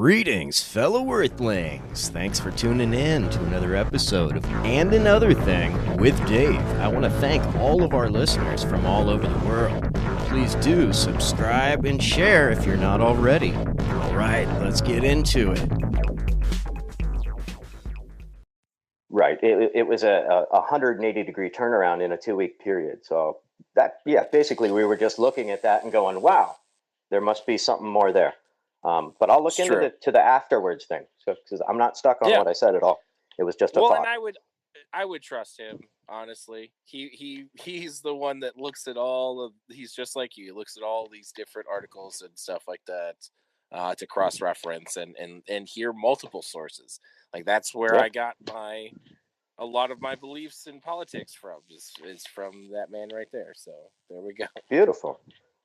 Greetings, fellow Earthlings. Thanks for tuning in to another episode of And Another Thing with Dave. I want to thank all of our listeners from all over the world. Please do subscribe and share if you're not already. All right, let's get into it. Right. It was a 180-degree turnaround in a 2-week period. So basically we were just looking at that and going, wow, there must be something more there. But I'll look into the afterwards thing. So because I'm not stuck on what I said at all. It was just a thought. And I would trust him, honestly. He's the one that looks at he's just like you. He looks at all these different articles and stuff like that to cross-reference and hear multiple sources. Like that's where I got a lot of my beliefs in politics from is from that man right there. So there we go. Beautiful.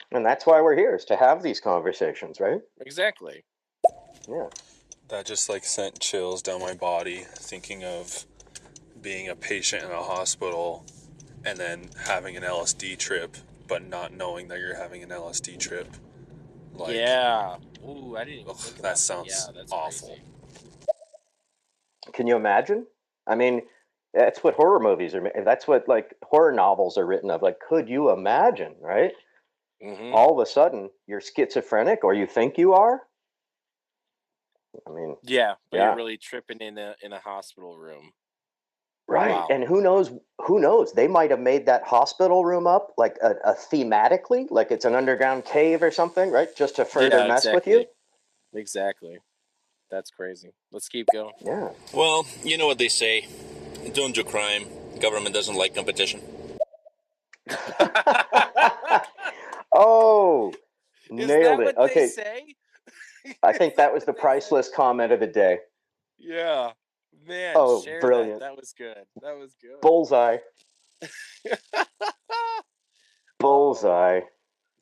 And that's why we're here, is to have these conversations, right? Exactly. Yeah. That just sent chills down my body thinking of being a patient in a hospital and then having an LSD trip, but not knowing that you're having an LSD trip. Yeah. Ooh, I didn't even think about that. Sounds awful. Crazy. Can you imagine? I mean, that's what horror movies are. That's what horror novels are written of. Could you imagine, right? Mm-hmm. All of a sudden, you're schizophrenic, or you think you are. I mean, you're really tripping in a hospital room, right? Wow. And who knows? They might have made that hospital room up a thematically, like it's an underground cave or something, right? Just to further mess with you. Exactly. That's crazy. Let's keep going. Yeah. Well, you know what they say: don't do crime. Government doesn't like competition. Oh, Is nailed that it. what Okay. they say? I think that was the priceless comment of the day. Yeah. Man, oh, share brilliant. That was good. That was good. Bullseye. Bullseye.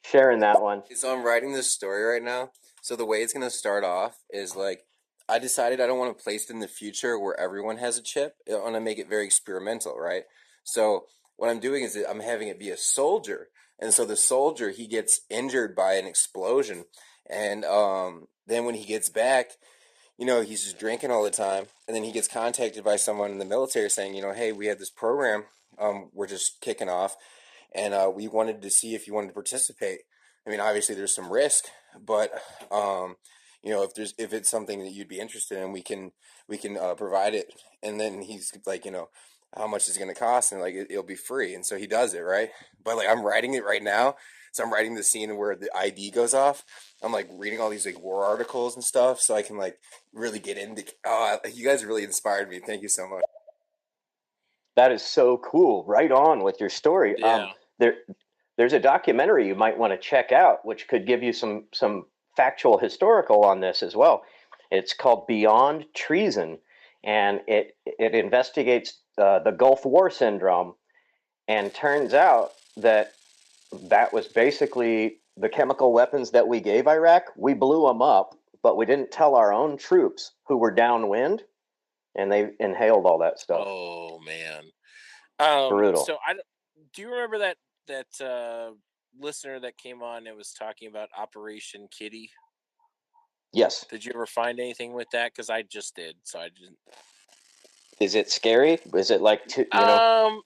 Sharing that one. So I'm writing this story right now. So the way it's going to start off is I decided I don't want to place it in the future where everyone has a chip. I want to make it very experimental, right? So what I'm doing is I'm having it be a soldier. And so the soldier, he gets injured by an explosion. And then when he gets back, he's just drinking all the time. And then he gets contacted by someone in the military saying, hey, we have this program. We're just kicking off. And we wanted to see if you wanted to participate. I mean, obviously there's some risk, but if it's something that you'd be interested in, we can provide it. And then he's like, how much is it going to cost? And it'll be free. And so he does it, right? But I'm writing it right now. So I'm writing the scene where the ID goes off. I'm reading all these war articles and stuff, so I can really get into. Oh, you guys really inspired me. Thank you so much. That is so cool. Right on with your story. Yeah. There's a documentary you might want to check out, which could give you some factual historical on this as well. It's called Beyond Treason, and it investigates the Gulf War syndrome, and turns out that was basically the chemical weapons that we gave Iraq. We blew them up, but we didn't tell our own troops who were downwind, and they inhaled all that stuff. Oh man, brutal. So do you remember that listener that came on and was talking about Operation Kitty? Yes. Did you ever find anything with that? Because I just did, so I didn't. Is it scary? Is it no, I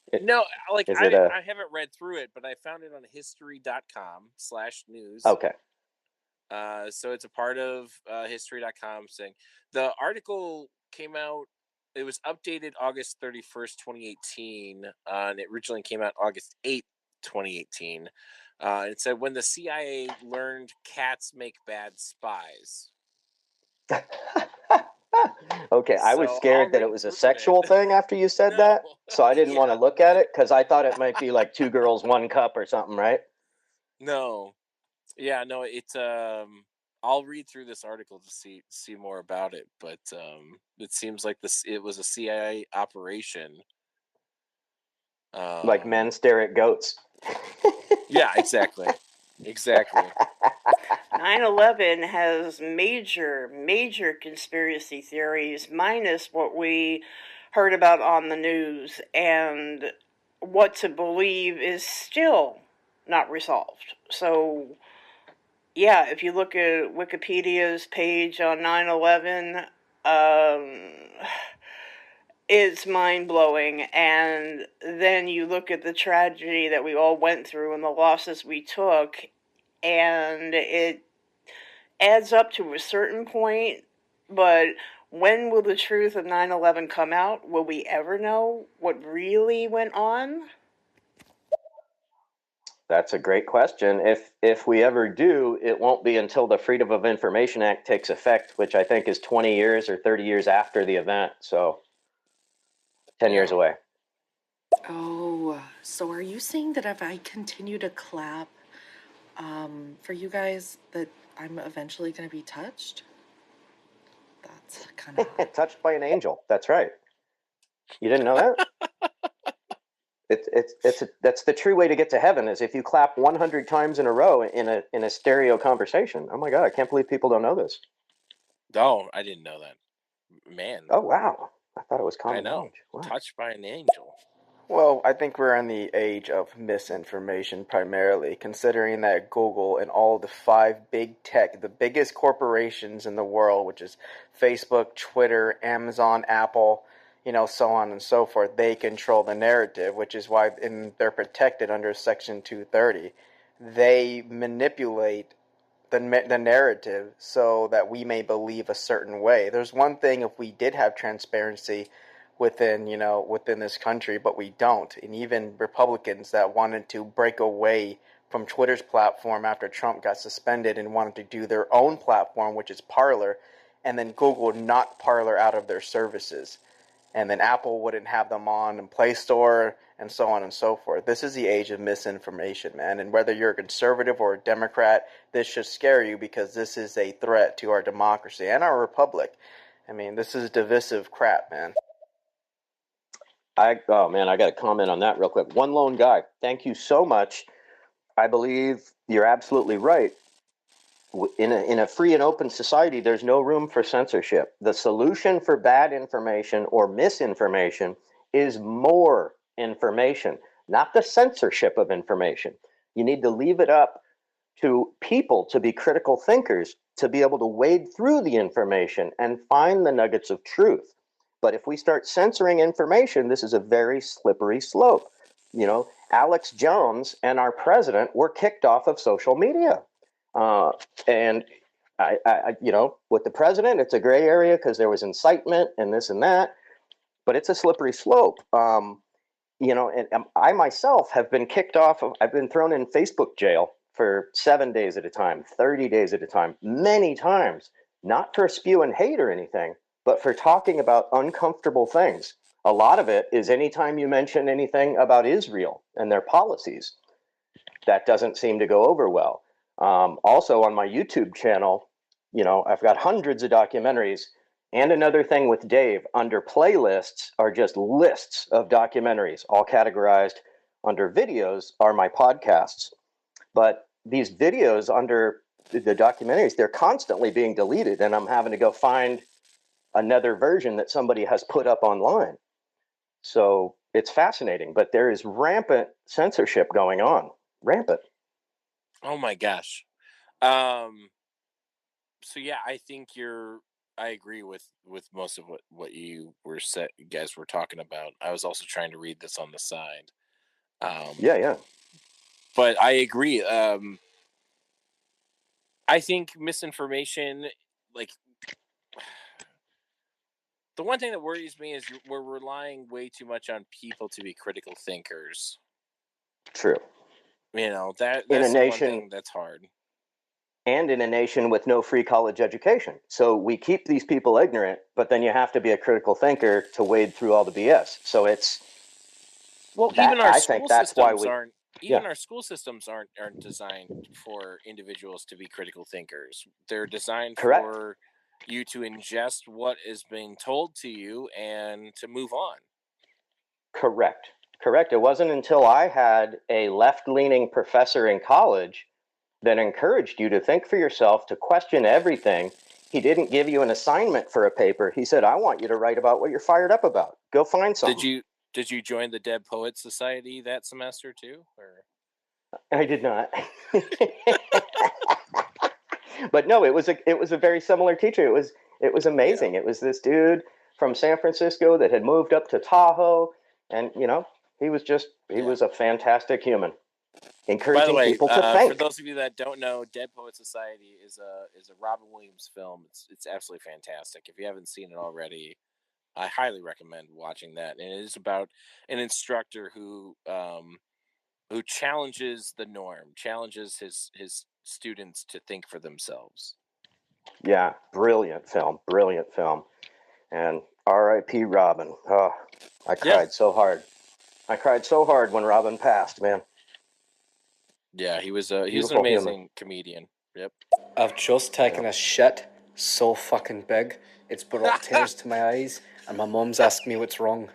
haven't read through it, but I found it on history.com/news. Okay. So it's a part of history.com saying the article came out. It was updated August 31st, 2018, and it originally came out August 8th, 2018. It said, when the CIA learned cats make bad spies. Okay, I was scared that it was a sexual thing after you said that, so I didn't want to look at it because I thought it might be like 2 girls, 1 cup or something, right? No. Yeah, no, it's I'll read through this article to see more about it, but it seems like it was a CIA operation. Like men stare at goats. Yeah, exactly. Exactly. 9/11 has major conspiracy theories, minus what we heard about on the news, and what to believe is still not resolved. So yeah, if you look at Wikipedia's page on 9/11, um, it's mind-blowing. And then you look at the tragedy that we all went through and the losses we took, and it adds up to a certain point, but when will the truth of 9/11 come out? Will we ever know what really went on? That's a great question. If we ever do, it won't be until the Freedom of Information Act takes effect, which I think is 20 years or 30 years after the event. So 10 years away. Oh, so are you saying that if I continue to clap for you guys, that I'm eventually going to be touched? That's kind of Touched by an angel. That's right. You didn't know that? That's the true way to get to heaven, is if you clap 100 times in a row in a stereo conversation. Oh my God, I can't believe people don't know this. Oh, I didn't know that. Man. Oh wow, I thought it was common I know. knowledge. Wow. Touched by an angel. Well, I think we're in the age of misinformation primarily, considering that Google and all the 5 big tech, the biggest corporations in the world, which is Facebook, Twitter, Amazon, Apple, so on and so forth, they control the narrative, which is why they're protected under Section 230. They manipulate the narrative so that we may believe a certain way. There's one thing if we did have transparency within this country, but we don't. And even Republicans that wanted to break away from Twitter's platform after Trump got suspended and wanted to do their own platform, which is Parler, and then Google knocked Parler out of their services. And then Apple wouldn't have them on Play Store and so on and so forth. This is the age of misinformation, man. And whether you're a conservative or a Democrat, this should scare you because this is a threat to our democracy and our republic. I mean, this is divisive crap, man. Oh man, I got to comment on that real quick. One lone guy. Thank you so much. I believe you're absolutely right. In a free and open society, there's no room for censorship. The solution for bad information or misinformation is more information, not the censorship of information. You need to leave it up to people to be critical thinkers, to be able to wade through the information and find the nuggets of truth. But if we start censoring information, this is a very slippery slope. Alex Jones and our president were kicked off of social media. And with the president, it's a gray area because there was incitement and this and that, but it's a slippery slope. And I myself have been kicked off I've been thrown in Facebook jail for 7 days at a time, 30 days at a time, many times, not for spewing hate or anything, but for talking about uncomfortable things. A lot of it is anytime you mention anything about Israel and their policies, that doesn't seem to go over well. Also on my YouTube channel, I've got hundreds of documentaries, and another thing with Dave, under playlists are just lists of documentaries, all categorized under videos are my podcasts. But these videos under the documentaries, they're constantly being deleted, and I'm having to go find another version that somebody has put up online. So it's fascinating, but there is rampant censorship going on. Rampant. Oh my gosh. So yeah, I think I agree with most of what you guys were talking about. I was also trying to read this on the side. Yeah. But I agree. I think misinformation, like, the one thing that worries me is we're relying way too much on people to be critical thinkers. True. That's in a the nation, one thing that's hard. And in a nation with no free college education. So we keep these people ignorant, but then you have to be a critical thinker to wade through all the BS. So it's... Well, even our school systems aren't... Even our school systems aren't designed for individuals to be critical thinkers. They're designed for you to ingest what is being told to you and to move on. Correct. It wasn't until I had a left-leaning professor in college that encouraged you to think for yourself, to question everything. He didn't give you an assignment for a paper. He said, I want you to write about what you're fired up about. Go find something. Did you join the Dead Poets Society that semester too? Or? I did not. But no, it was a very similar teacher. It was amazing. Yeah. It was this dude from San Francisco that had moved up to Tahoe, and he was a fantastic human, By the encouraging way, people to for think. those of you that don't know, Dead Poet Society is a Robin Williams film. It's absolutely fantastic. If you haven't seen it already, I highly recommend watching that. And it is about an instructor who challenges the norm, challenges his students to think for themselves. Yeah, brilliant film, and R.I.P. Robin. Oh, I cried so hard. I cried so hard when Robin passed, man. Yeah, he was an Beautiful amazing human. comedian. Yep. I've just taken a shit so fucking big, it's brought tears to my eyes, and my mum's asking me what's wrong.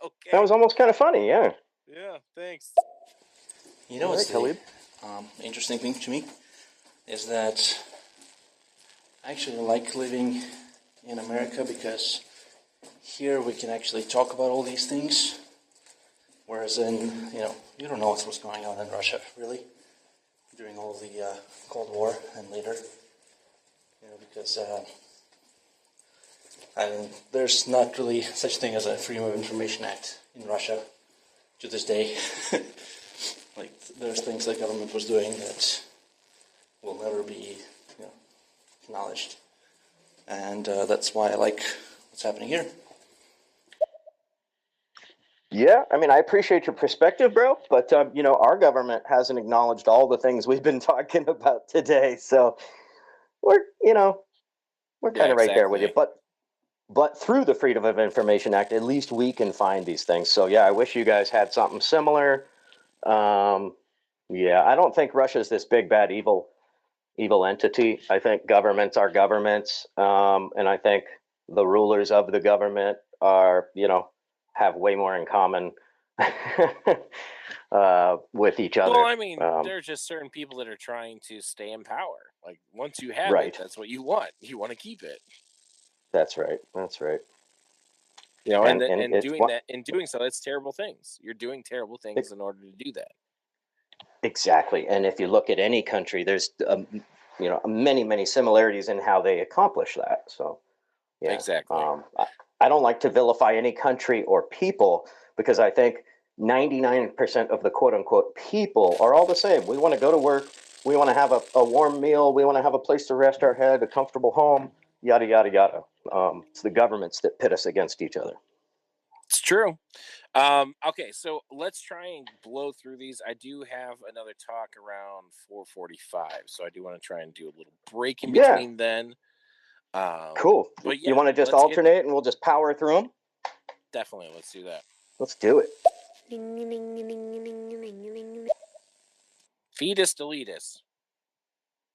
Okay. That was almost kind of funny, yeah. Yeah, thanks. You know what's Khalid? the interesting thing to me is that I actually like living in America because here we can actually talk about all these things, whereas in, you don't know what's going on in Russia, really, during all the Cold War and later, because there's not really such thing as a Freedom of Information Act in Russia to this day. Like, there's things the government was doing that will never be acknowledged. And that's why I like what's happening here. Yeah, I mean, I appreciate your perspective, bro, but, our government hasn't acknowledged all the things we've been talking about today, so we're kind of right there with you. But through the Freedom of Information Act, at least we can find these things. So, yeah, I wish you guys had something similar. Yeah, I don't think Russia's this big, bad, evil entity. I think governments are governments, and I think the rulers of the government are, have way more in common with each other. Well, I mean, there are just certain people that are trying to stay in power. Like, once you have it, that's what you want. You want to keep it. That's right. And doing so, it's terrible things. You're doing terrible things in order to do that. Exactly. And if you look at any country, there's many, many similarities in how they accomplish that. So, yeah. Exactly. I don't like to vilify any country or people because I think 99% of the quote unquote people are all the same. We want to go to work. We want to have a warm meal. We want to have a place to rest our head, a comfortable home, yada, yada, yada. It's the governments that pit us against each other. It's true. Okay, so let's try and blow through these. I do have another talk around 4:45, so I do want to try and do a little break in between then. Cool. But yeah, you want to just alternate and we'll just power through them? Definitely, let's do that. Let's do it. Fetus deletus.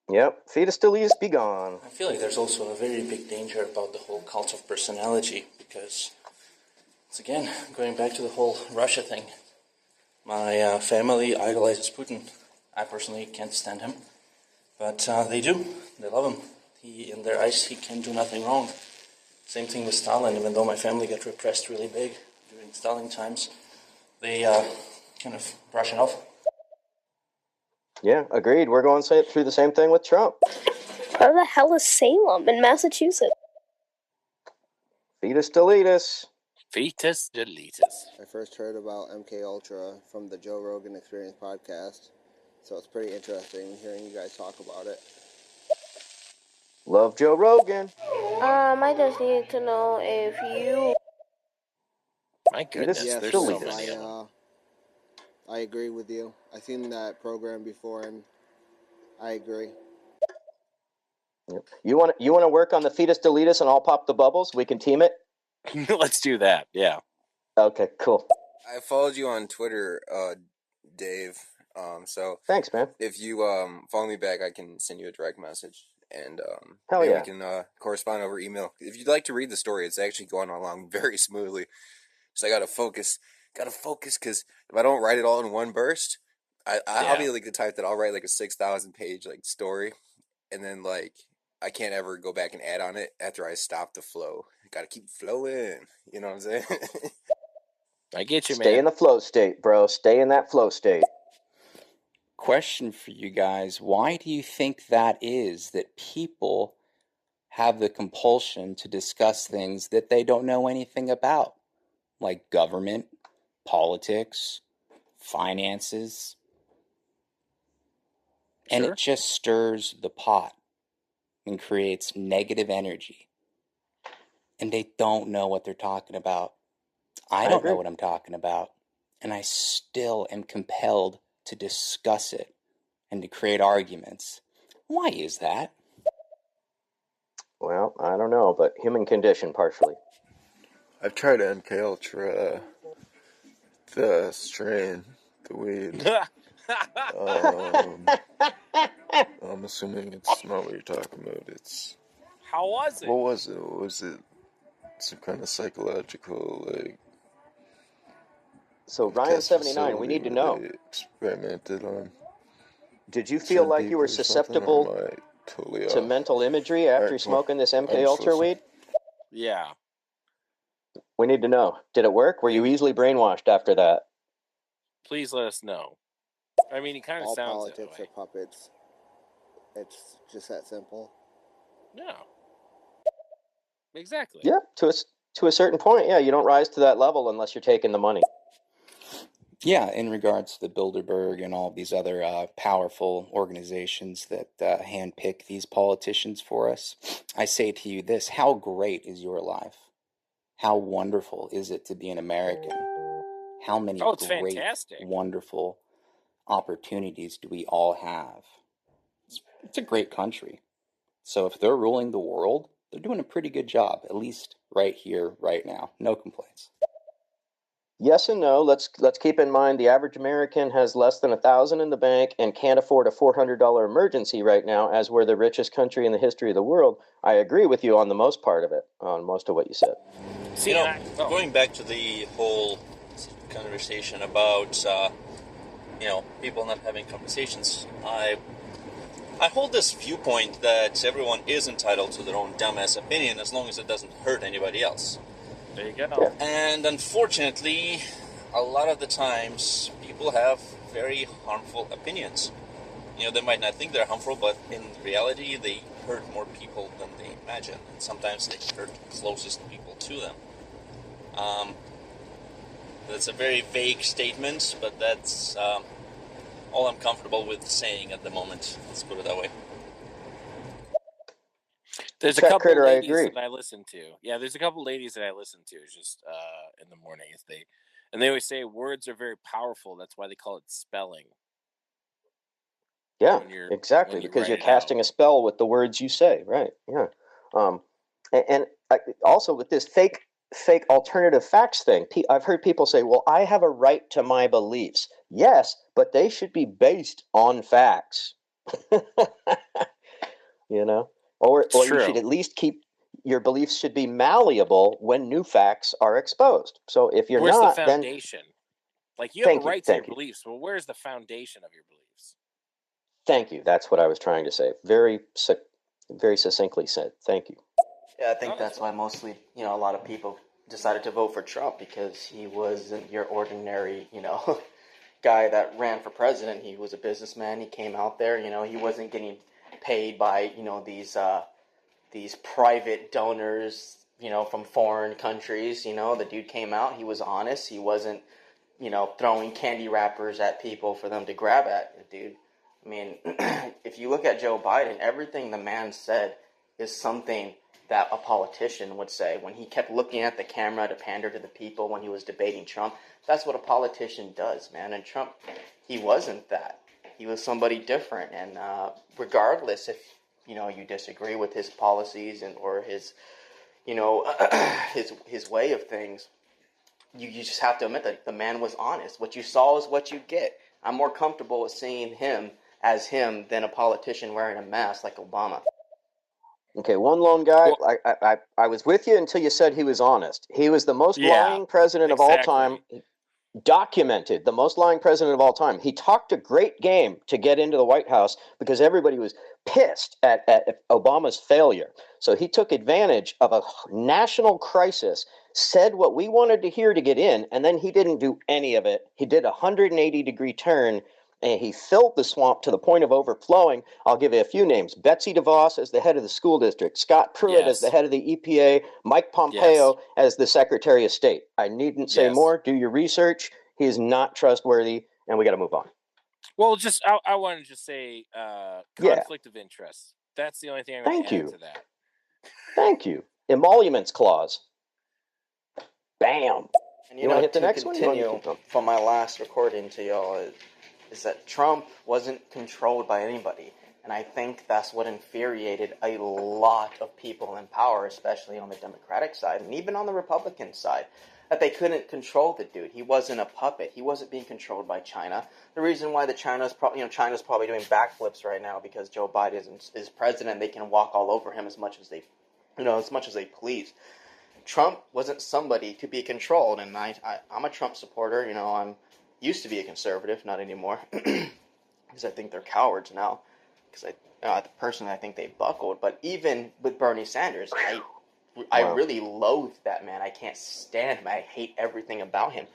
Yep, fetus deletus be gone. I feel like there's also a very big danger about the whole cult of personality because, it's again, going back to the whole Russia thing. My family idolizes Putin. I personally can't stand him, but they do. They love him. In their eyes, he can do nothing wrong. Same thing with Stalin. Even though my family got repressed really big during Stalin times, they kind of brush it off. Yeah, agreed. We're going through the same thing with Trump. Where the hell is Salem in Massachusetts? Fetus deletus. Fetus deletus. I first heard about MK Ultra from the Joe Rogan Experience podcast, so it's pretty interesting hearing you guys talk about it. Love Joe Rogan. I just need to know if you... My goodness, yes, there's so many of them. I agree with you. I've seen that program before, and I agree. Yep. You want to work on the fetus deletus, and I'll pop the bubbles. We can team it. Let's do that. Yeah. Okay. Cool. I followed you on Twitter, Dave. So thanks, man. If you follow me back, I can send you a direct message, and hell yeah, we can correspond over email. If you'd like to read the story, it's actually going along very smoothly. So I gotta focus because if I don't write it all in one burst, I'll be like the type that I'll write like a 6,000 page like story, and then like I can't ever go back and add on it after I stop the flow. Gotta keep flowing. You know what I'm saying? I get you, man. Stay in the flow state, bro. Stay in that flow state. Question for you guys. Why do you think that is, that people have the compulsion to discuss things that they don't know anything about, like government, politics, finances? And Sure. it just stirs the pot and creates negative energy. And they don't know what they're talking about. I don't know what I'm talking about. And I still am compelled to discuss it and to create arguments. Why is that? Well, I don't know, but human condition partially. I've tried MK Ultra, the strain, the weed. I'm assuming it's not what you're talking about. It's. How was it? What was it? Was it some kind of psychological, like? So Ryan79, we need to know. They experimented on. Did you feel like you were susceptible to mental imagery after smoking this MK Ultra weed? Yeah. We need to know. Did it work? Were you easily brainwashed after that? Please let us know. I mean, he kind of All sounds politics are puppets. It's just that simple. Yeah. Exactly. Yeah, to a certain point, yeah. You don't rise to that level unless you're taking the money. Yeah, in regards to the Bilderberg and all these other powerful organizations that handpick these politicians for us, I say to you this: how great is your life? How wonderful is it to be an American? How many it's great, fantastic. wonderful opportunities do we all have? It's a great country. So if they're ruling the world, they're doing a pretty good job, at least right here, right now. No complaints. Yes and no. Let's keep in mind the average American has less than $1,000 in the bank and can't afford a $400 emergency right now, as we're the richest country in the history of the world. I agree with you on the most part of it, on most of what you said. See, going back to the whole conversation about people not having conversations, I hold this viewpoint that everyone is entitled to their own dumbass opinion as long as it doesn't hurt anybody else. There you go. And unfortunately, a lot of the times, people have very harmful opinions. They might not think they're harmful, but in reality, they hurt more people than they imagine. And sometimes they hurt the closest people to them. That's a very vague statement, but that's all I'm comfortable with saying at the moment. Let's put it that way. There's a couple of ladies that I listen to. Yeah, there's a couple of ladies that I listen to just in the morning. They always say words are very powerful. That's why they call it spelling. Yeah, exactly, because you're casting a spell with the words you say, right? Yeah. Also with this fake alternative facts thing, I've heard people say, well, I have a right to my beliefs. Yes, but they should be based on facts. Or you should at least your beliefs should be malleable when new facts are exposed. So if you're where's not, the foundation? Like you have a right to your beliefs, but where's the foundation of your beliefs? Thank you. That's what I was trying to say. Very succinctly said. Thank you. Yeah, I think that's why mostly, a lot of people decided to vote for Trump, because he wasn't your ordinary, guy that ran for president. He was a businessman. He came out there, he wasn't getting paid by, these private donors, from foreign countries. The dude came out, he was honest. He wasn't, throwing candy wrappers at people for them to grab at, dude. I mean, if you look at Joe Biden, everything the man said is something that a politician would say. When he kept looking at the camera to pander to the people when he was debating Trump, that's what a politician does, man. And Trump, he wasn't that. He was somebody different. And regardless if, you disagree with his policies or his, his way of things, you just have to admit that the man was honest. What you saw is what you get. I'm more comfortable with seeing him as him than a politician wearing a mask like Obama. Okay, one lone guy. I was with you until you said he was honest. He was the most lying president of all time. Documented, the most lying president of all time. He talked a great game to get into the White House because everybody was pissed at Obama's failure. So he took advantage of a national crisis, said what we wanted to hear to get in, and then he didn't do any of it. He did a 180-degree turn and he filled the swamp to the point of overflowing. I'll give you a few names. Betsy DeVos as the head of the school district, Scott Pruitt as the head of the EPA, Mike Pompeo as the Secretary of State. I needn't say more. Do your research. He is not trustworthy, and we got to move on. Well, just I wanted to just say conflict of interest. That's the only thing I'm going to add to that. Thank you. Emoluments clause. Bam. And you want to hit the to next continue one? from my last recording to y'all is that Trump wasn't controlled by anybody. And I think that's what infuriated a lot of people in power, especially on the Democratic side and even on the Republican side, that they couldn't control the dude. He wasn't a puppet. He wasn't being controlled by China. The reason why China's probably doing backflips right now because Joe Biden is president. They can walk all over him as much as they please. Trump wasn't somebody to be controlled, and I'm a Trump supporter. I'm used to be a conservative, not anymore, because I think they're cowards now. Because personally, I think they buckled. But even with Bernie Sanders, I really loathe that man. I can't stand him. I hate everything about him.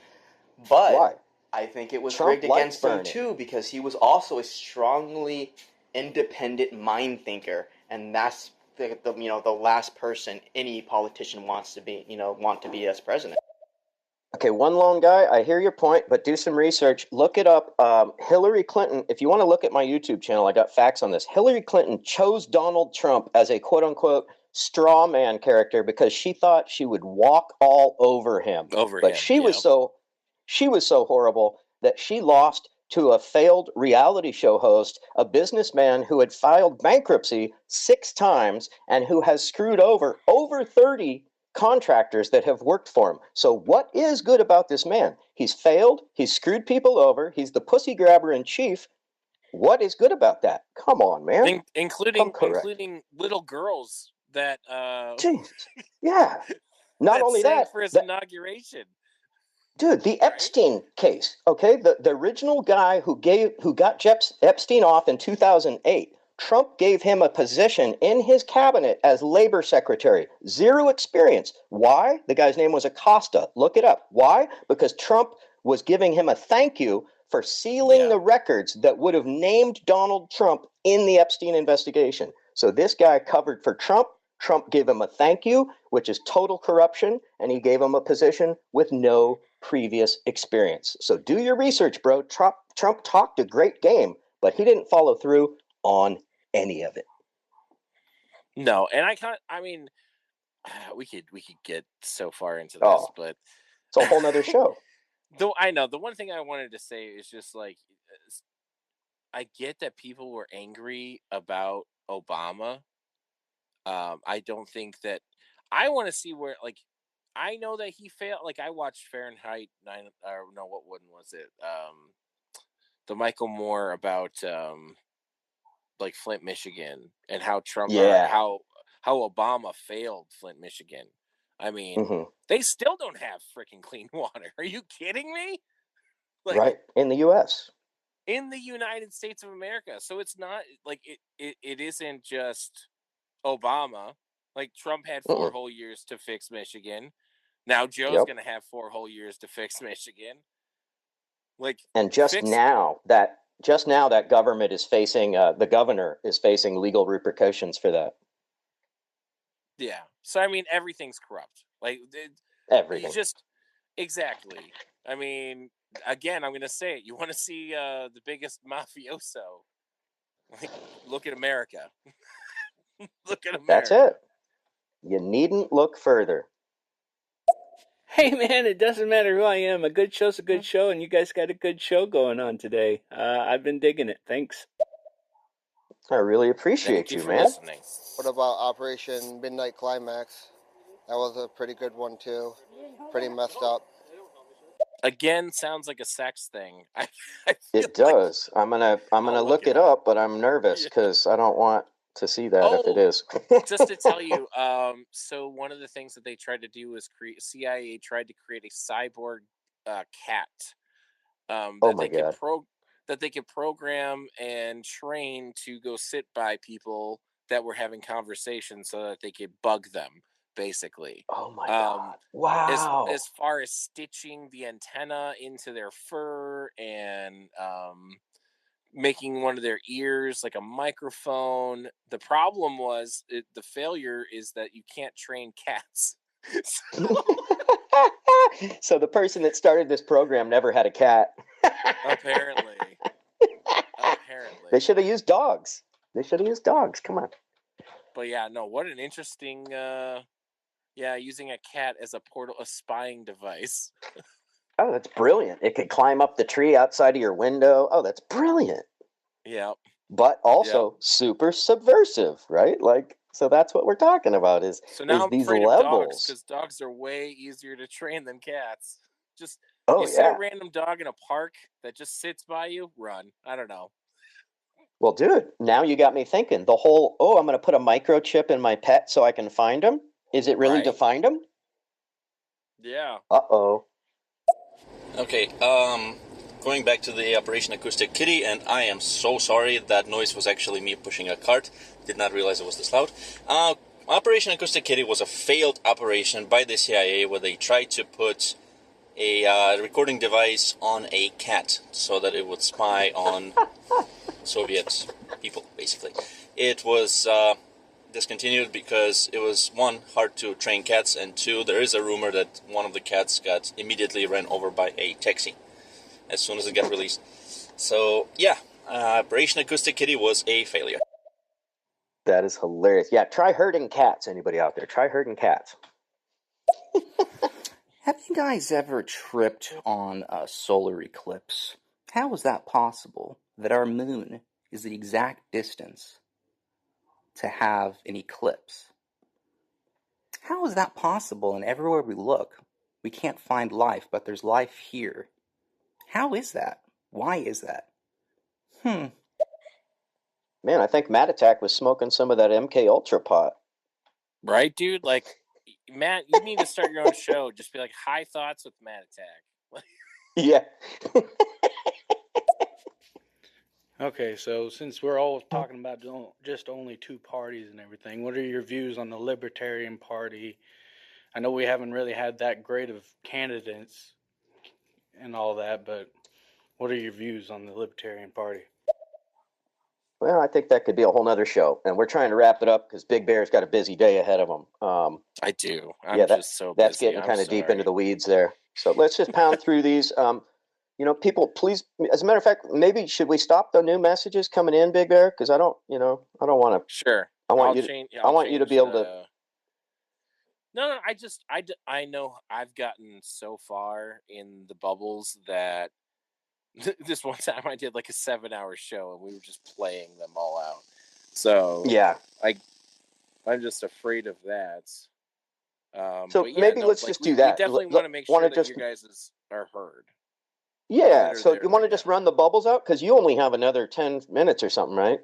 But why? I think it was rigged against him too, because he was also a strongly independent mind thinker, and that's the last person any politician wants to be as president. Okay, one lone guy, I hear your point, but do some research. Look it up. Hillary Clinton, if you want to look at my YouTube channel, I got facts on this. Hillary Clinton chose Donald Trump as a quote-unquote straw man character because she thought she would walk all over him. She was so horrible that she lost to a failed reality show host, a businessman who had filed bankruptcy 6 times and who has screwed over 30 contractors that have worked for him. So what is good about this man? He's failed. He's screwed people over. He's the pussy grabber in chief. What is good about that? Come on, man. Including little girls that Jesus. Yeah. Not only that, for his inauguration. Dude, the Epstein case, okay? The original guy who got Epstein off in 2008, Trump gave him a position in his cabinet as labor secretary. 0 experience. Why? The guy's name was Acosta. Look it up. Why? Because Trump was giving him a thank you for sealing the records that would have named Donald Trump in the Epstein investigation. So this guy covered for Trump. Trump gave him a thank you, which is total corruption, and he gave him a position with no previous experience. So do your research, bro. Trump talked a great game, but he didn't follow through on any of it. No, and we could get so far into this, but it's a whole nother show. Though I know the one thing I wanted to say is just like, I get that people were angry about Obama. I don't think that I want to see where, like, I know that he failed. Like, I watched Fahrenheit 9. No, what one was it? The Michael Moore about like Flint, Michigan, and how Trump, how Obama failed Flint, Michigan. I mean, they still don't have freaking clean water. Are you kidding me? Like, right in the U.S. In the United States of America. So it's not like it isn't just Obama. Like, Trump had 4 whole years to fix Michigan. Now Joe's going to have 4 whole years to fix Michigan. Like, and just now that government is facing the governor is facing legal repercussions for that. Yeah. So I mean, everything's corrupt. Like, everything. Exactly. I mean, again, I'm going to say it. You want to see the biggest mafioso? Like, look at America. Look at America. That's it. You needn't look further. Hey, man, it doesn't matter who I am. A good show's a good show, and you guys got a good show going on today. I've been digging it. Thanks. I really appreciate you, man. Listening. What about Operation Midnight Climax? That was a pretty good one, too. Pretty messed up. Again, sounds like a sex thing. It does. I'm gonna look it up, but I'm nervous because I don't want to see that if it is. Just to tell you, so one of the things that they tried to do was CIA tried to create a cyborg cat that they could program and train to go sit by people that were having conversations so that they could bug them, basically. Oh my God. Wow. As far as stitching the antenna into their fur and making one of their ears like a microphone. The problem was the failure is that you can't train cats. So the person that started this program never had a cat. Apparently. They should have used dogs. Come on. But yeah, no, what an interesting using a cat as a spying device. Oh, that's brilliant. It could climb up the tree outside of your window. Oh, that's brilliant. Yeah. But also super subversive, right? Like, so that's what we're talking about is now I'm these afraid levels. of dogs, because dogs are way easier to train than cats. Just you see a random dog in a park that just sits by you, run. I don't know. Well, dude, now you got me thinking. The whole, I'm going to put a microchip in my pet so I can find him. Is it really to find him? Yeah. Uh-oh. Okay, going back to the Operation Acoustic Kitty, and I am so sorry, that noise was actually me pushing a cart. Did not realize it was this loud. Operation Acoustic Kitty was a failed operation by the CIA where they tried to put a recording device on a cat so that it would spy on Soviet people, basically. It was discontinued because it was, one, hard to train cats, and two, there is a rumor that one of the cats got immediately ran over by a taxi as soon as it got released. So, yeah, Operation Acoustic Kitty was a failure. That is hilarious. Yeah, try herding cats, anybody out there. Try herding cats. Have you guys ever tripped on a solar eclipse? How is that possible that our moon is the exact distance to have an eclipse? How is that possible? And everywhere we look, we can't find life, but there's life here. How is that? Why is that? Man, I think Matt Attack was smoking some of that MK Ultra pot. Right, dude? Like, Matt, you need to start your own show. Just be like, High Thoughts with Matt Attack. Yeah. Okay, so since we're all talking about just only two parties and everything, what are your views on the Libertarian Party? I know we haven't really had that great of candidates and all that, but what are your views on the Libertarian Party? Well, I think that could be a whole nother show, and we're trying to wrap it up because Big Bear's got a busy day ahead of him. I do. Just so busy. That's getting kind of deep into the weeds there. So let's just pound through these. People, please. As a matter of fact, maybe should we stop the new messages coming in, Big Bear? Because I don't want to. Sure. I want you to be able to. No, I know I've gotten so far in the bubbles that this one time I did like a 7-hour show and we were just playing them all out. So yeah, I'm just afraid of that. So maybe let's just do that. We definitely want to make sure that you guys are heard. Yeah, so you want to just run the bubbles out? Because you only have another 10 minutes or something, right?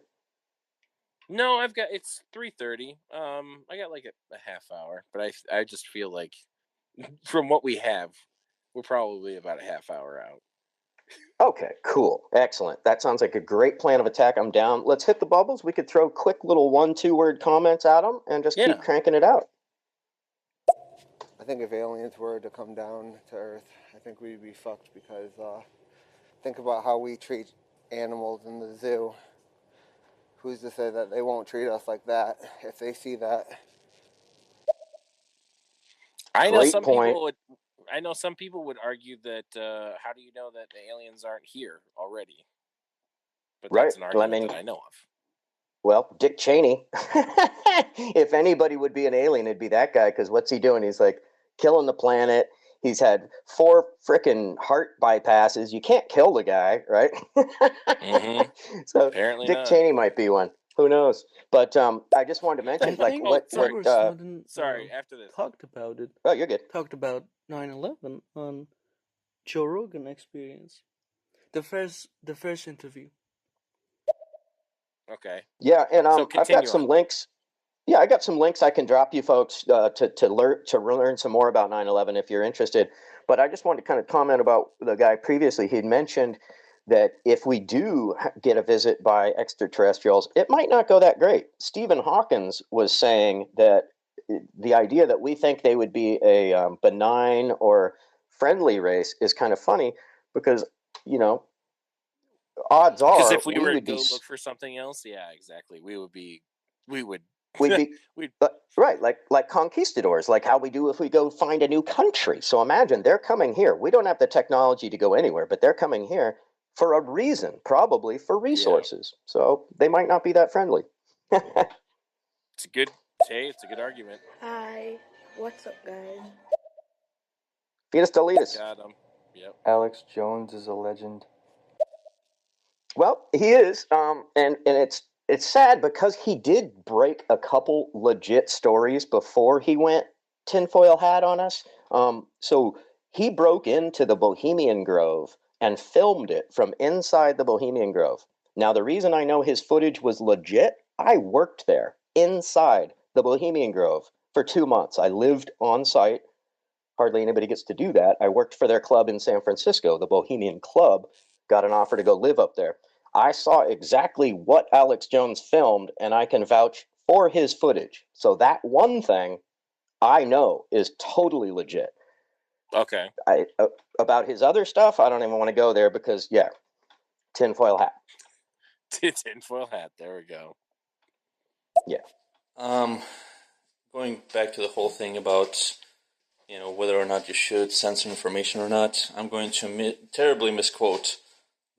No, it's 3:30. I got like a half hour, but I just feel like from what we have, we're probably about a half hour out. Okay, cool. Excellent. That sounds like a great plan of attack. I'm down. Let's hit the bubbles. We could throw quick little 1-2 word comments at them and just keep cranking it out. I think if aliens were to come down to Earth, I think we'd be fucked because think about how we treat animals in the zoo. Who's to say that they won't treat us like that if they see that? I know some people would argue that how do you know that the aliens aren't here already? But that's an argument that I know of. Well, Dick Cheney. If anybody would be an alien, it'd be that guy, because what's he doing? He's like killing the planet. He's had 4 frickin' heart bypasses. You can't kill the guy, right? Mm-hmm. So apparently Dick Cheney might be one. Who knows? But I just wanted to mention, sorry, after this. Talked about it. Oh, you're good. Talked about 9/11 on Joe Rogan Experience. The first interview. Okay. Yeah, and I've got some links. Yeah, I got some links I can drop you folks to learn some more about 9/11 if you're interested. But I just wanted to kind of comment about the guy previously. He'd mentioned that if we do get a visit by extraterrestrials, it might not go that great. Stephen Hawkins was saying that the idea that we think they would be a benign or friendly race is kind of funny because, odds Because are if we we were to would go be look for something else, yeah, exactly. We would. we'd be right, like conquistadors, like how we do if we go find a new country. So imagine they're coming here. We don't have the technology to go anywhere, but they're coming here for a reason, probably for resources. So they might not be that friendly. It's a good argument. Hi, what's up, guys? Fetus deletus. Got him. Yep. Alex Jones is a legend. Well, he is, and it's sad because he did break a couple legit stories before he went tinfoil hat on us. So he broke into the Bohemian Grove and filmed it from inside the Bohemian Grove. Now, the reason I know his footage was legit, I worked there inside the Bohemian Grove for 2 months. I lived on site. Hardly anybody gets to do that. I worked for their club in San Francisco, the Bohemian Club. Got an offer to go live up there. I saw exactly what Alex Jones filmed, and I can vouch for his footage. So that one thing I know is totally legit. Okay. About his other stuff, I don't even want to go there because, yeah, tinfoil hat. Tinfoil hat. There we go. Yeah. Going back to the whole thing about, whether or not you should censor information or not, I'm going to terribly misquote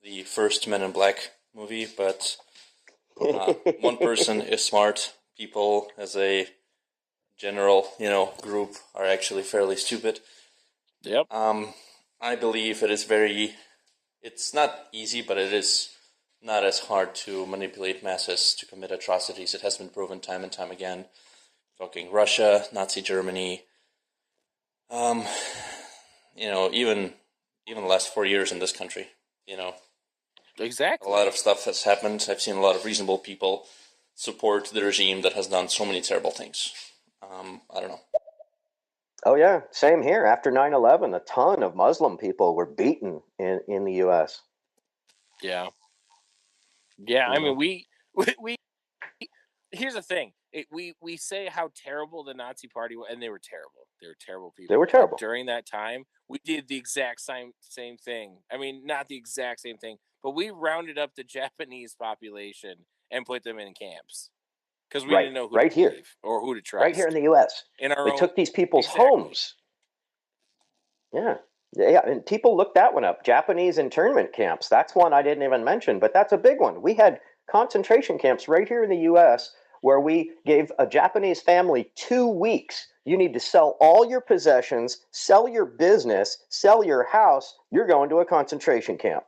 the first Men in Black movie, but one person is smart. People, as a general, group, are actually fairly stupid. Yep. I believe it's not easy, but it is not as hard to manipulate masses to commit atrocities. It has been proven time and time again. Talking Russia, Nazi Germany, even the last 4 years in this country, Exactly. A lot of stuff has happened. I've seen a lot of reasonable people support the regime that has done so many terrible things. I don't know. Oh, yeah. Same here. After 9/11, a ton of Muslim people were beaten in the U.S. Yeah. Yeah, I mean, we here's the thing. We say how terrible the Nazi Party was, and they were terrible. They were terrible people. They were terrible. But during that time, we did the exact same thing. I mean, not the exact same thing, but we rounded up the Japanese population and put them in camps because we didn't know who to believe or who to trust. Right here in the U.S. They took these people's homes. Yeah. Yeah, and people looked that one up. Japanese internment camps. That's one I didn't even mention, but that's a big one. We had concentration camps right here in the U.S. where we gave a Japanese family 2 weeks. You need to sell all your possessions, sell your business, sell your house. You're going to a concentration camp.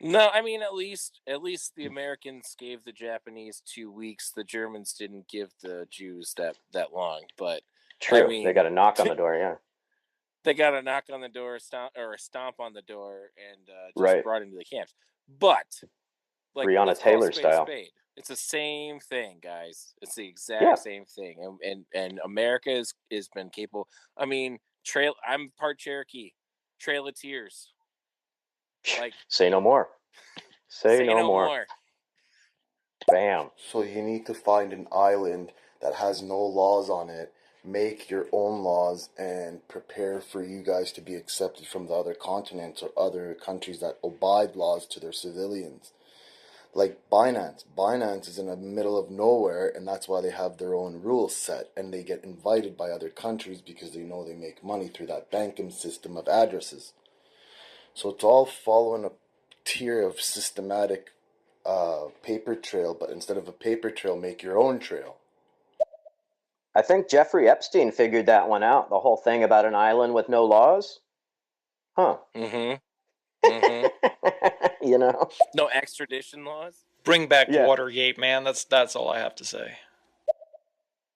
No, I mean at least the Americans gave the Japanese 2 weeks. The Germans didn't give the Jews that long. But true, I mean, they got a knock on the door. Yeah. They got a knock on the door, a stomp on the door, and just brought him to the camps. But like Breonna Taylor style, spade. It's the same thing, guys. It's the exact same thing, and America has been capable. I mean, I'm part Cherokee. Trail of Tears. Like, say no more. Say no more. Bam. So you need to find an island that has no laws on it. Make your own laws and prepare for you guys to be accepted from the other continents or other countries that abide laws to their civilians. Like Binance. Binance is in the middle of nowhere, and that's why they have their own rules set, and they get invited by other countries because they know they make money through that banking system of addresses. So it's all following a tier of systematic paper trail, but instead of a paper trail, make your own trail. I think Jeffrey Epstein figured that one out, the whole thing about an island with no laws. Huh. You know? No extradition laws? Bring back Watergate, man. That's all I have to say.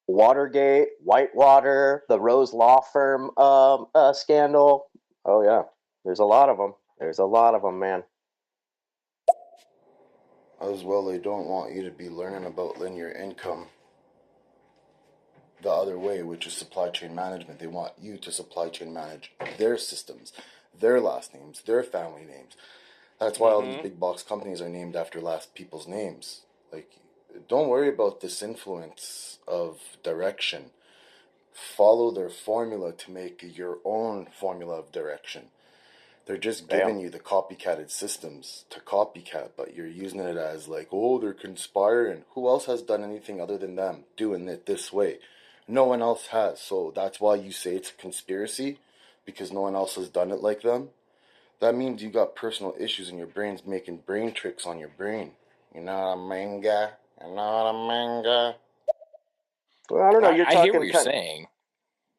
Watergate, Whitewater, the Rose Law Firm scandal. Oh, yeah. There's a lot of them. There's a lot of them, man. As well, they don't want you to be learning about linear income the other way, which is supply chain management. They want you to supply chain manage their systems, their last names, their family names. That's why all these big box companies are named after last people's names. Like, don't worry about this influence of direction. Follow their formula to make your own formula of direction. They're just giving you the copycatted systems to copycat, but you're using it as like, oh, they're conspiring. Who else has done anything other than them doing it this way? No one else has. So that's why you say it's a conspiracy, because no one else has done it like them. That means you got personal issues and your brain's making brain tricks on your brain. You know what I mean, guy? You know what I mean, guy? Well, I don't know. You're talking. I hear what you're saying.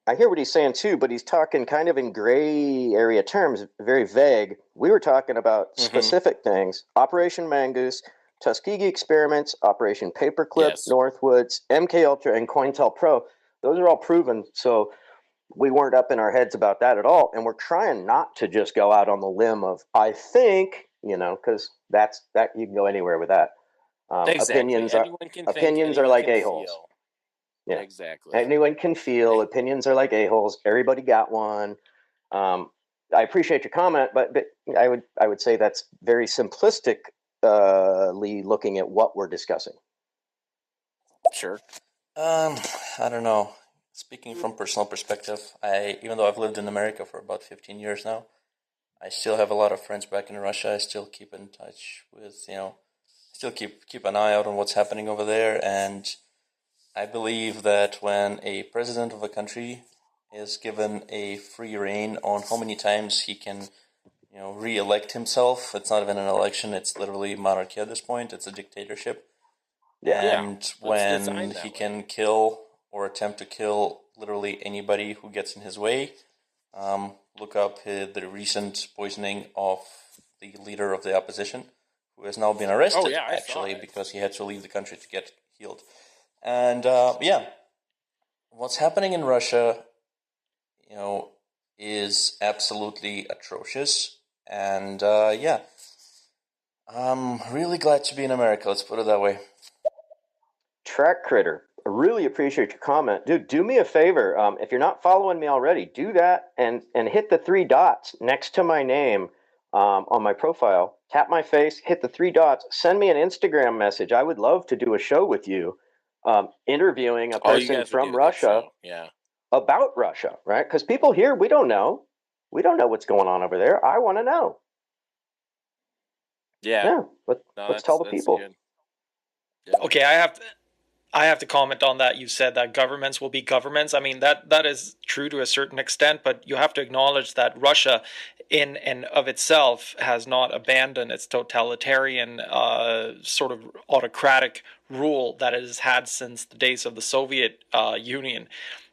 I hear what he's saying too, but he's talking kind of in gray area terms, very vague. We were talking about specific things: Operation Mongoose, Tuskegee experiments, Operation Paperclip, Northwoods, MK Ultra, and COINTELPRO. Those are all proven. So we weren't up in our heads about that at all, and we're trying not to just go out on the limb of I think, because that you can go anywhere with that. Exactly. Opinions are like a-holes. Yeah, exactly. Anyone can feel. Opinions are like a-holes. Everybody got one. I appreciate your comment, but I would say that's very simplistically looking at what we're discussing. Sure. I don't know. Speaking from personal perspective, even though I've lived in America for about 15 years now, I still have a lot of friends back in Russia. I still keep in touch with, still keep an eye out on what's happening over there, and I believe that when a president of a country is given a free reign on how many times he can, re-elect himself, it's not even an election, it's literally monarchy at this point, it's a dictatorship. And when he can kill or attempt to kill literally anybody who gets in his way, look up the recent poisoning of the leader of the opposition, who has now been arrested, because he had to leave the country to get healed. And what's happening in Russia, is absolutely atrocious. And I'm really glad to be in America. Let's put it that way. Track Critter, I really appreciate your comment, dude. Do me a favor, if you're not following me already, do that and hit the 3 dots next to my name on my profile. Tap my face, hit the 3 dots. Send me an Instagram message. I would love to do a show with you. Interviewing a person from Russia about Russia, right? Because people here, we don't know what's going on over there. I want to know. Let's tell the people. Okay, I have to comment on that. You said that governments will be governments. I mean, that is true to a certain extent, but you have to acknowledge that Russia in and of itself has not abandoned its totalitarian sort of autocratic rule that it has had since the days of the Soviet Union.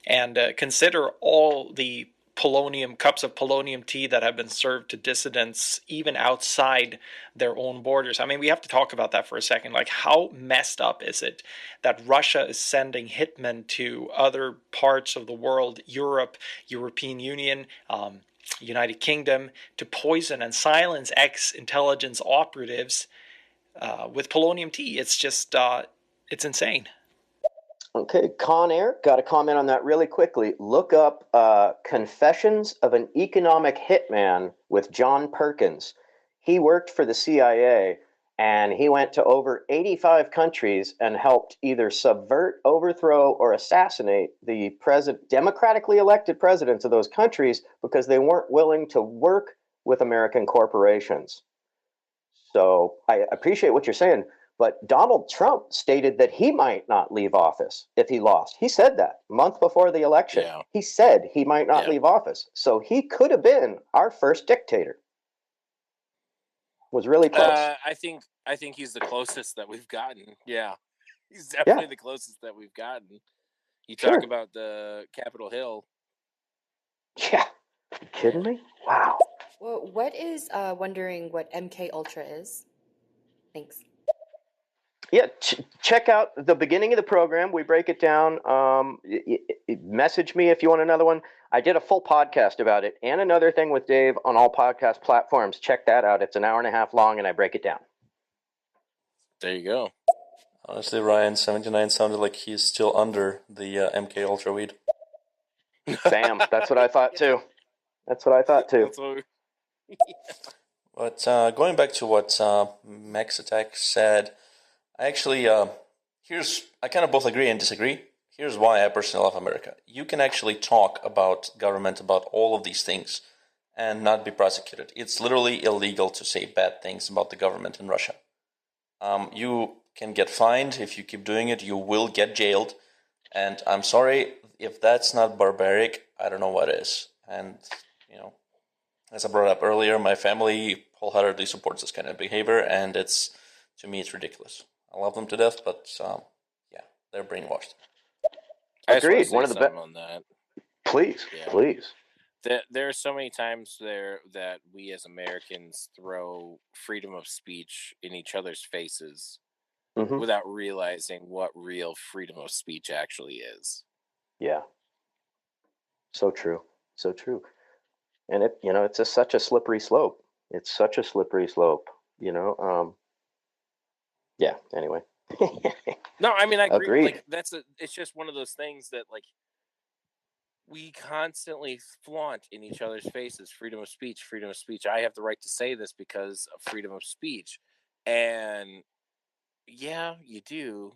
And consider all the cups of polonium tea that have been served to dissidents even outside their own borders. I mean, we have to talk about that for a second. Like, how messed up is it that Russia is sending hitmen to other parts of the world, Europe, European Union, United Kingdom, to poison and silence ex-intelligence operatives with polonium tea? It's just, it's insane. Okay, Con Air, got to comment on that really quickly. Look up Confessions of an Economic Hitman with John Perkins. He worked for the CIA, and he went to over 85 countries and helped either subvert, overthrow, or assassinate the democratically elected presidents of those countries because they weren't willing to work with American corporations. So I appreciate what you're saying. But Donald Trump stated that he might not leave office if he lost. He said that a month before the election. Yeah. He said he might not leave office. So he could have been our first dictator. Was really close. I think he's the closest that we've gotten. Yeah. He's definitely the closest that we've gotten. You talk about the Capitol Hill. Yeah. Are you kidding me? Wow. Well, what is wondering what MK Ultra is? Thanks. Yeah, check out the beginning of the program. We break it down. Message me if you want another one. I did a full podcast about it and another thing with Dave on all podcast platforms. Check that out. It's an hour and a half long, and I break it down. There you go. Honestly, Ryan, 79 sounded like he's still under the MK Ultra weed. Bam. That's what I thought, too. But going back to what Max Attack said, I actually, I kind of both agree and disagree. Here's why I personally love America. You can actually talk about government, about all of these things, and not be prosecuted. It's literally illegal to say bad things about the government in Russia. You can get fined if you keep doing it. You will get jailed. And I'm sorry, if that's not barbaric, I don't know what is. And, you know, as I brought up earlier, my family wholeheartedly supports this kind of behavior, and to me, it's ridiculous. I love them to death, but yeah, they're brainwashed. Agreed. One of the best on that. Please, Yeah. please. There are so many times there that we as Americans throw freedom of speech in each other's faces without realizing what real freedom of speech actually is. Yeah. So true. So true. And it's such a slippery slope. It's such a slippery slope, yeah, anyway. No, I mean, I agree. Agreed. Like, it's just one of those things that, like, we constantly flaunt in each other's faces freedom of speech, freedom of speech. I have the right to say this because of freedom of speech. And yeah, you do.